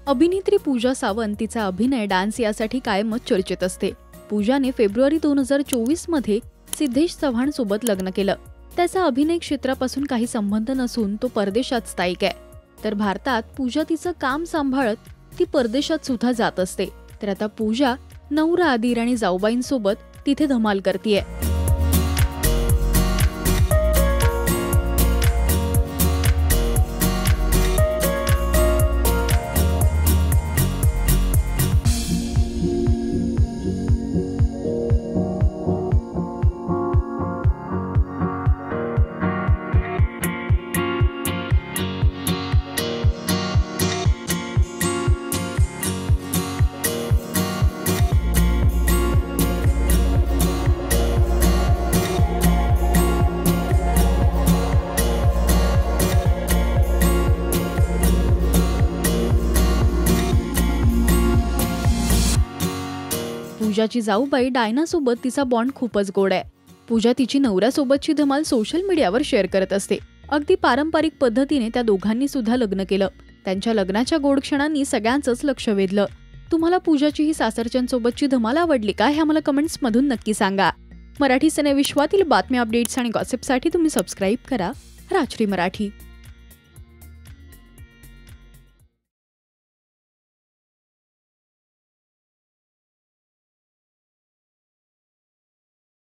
अभिनेत्री पूजा सावंत तिचा अभिनय, डान्स यासाठी कायमच चर्चेत असते. पूजाने फेब्रुवारी 2024 मध्ये सिद्धेश चव्हाण सोबत लग्न केलं. त्याचा अभिनय क्षेत्रापासून काही संबंध नसून तो परदेशात स्थायिक आहे. तर भारतात पूजा तिचं काम सांभाळत ती परदेशात सुद्धा जात असते. तर आता पूजा नवरा आदिर आणि जाऊबाईंसोबत तिथे धमाल करतीये. पूजाची जाऊबाई डायनासोबत तिचा बॉन्ड खूपच गोड आहे. पूजा तिची नवऱ्यासोबतची धमाल सोशल मीडियावर शेअर करत असते. अगदी पारंपरिक पद्धतीने त्या दोघांनी सुद्धा लग्न केलं. त्यांच्या लग्नाच्या गोड क्षणांनी सगळ्यांचंच लक्ष वेधलं. तुम्हाला पूजाची ही सासरच्यांसोबतची धमाल आवडली का हे आम्हाला कमेंट्समधून नक्की सांगा. मराठी सिनेविश्वातील बातम्या, अपडेट्स आणि गॉसिपसाठी तुम्ही सबस्क्राईब करा राजश्री मराठी.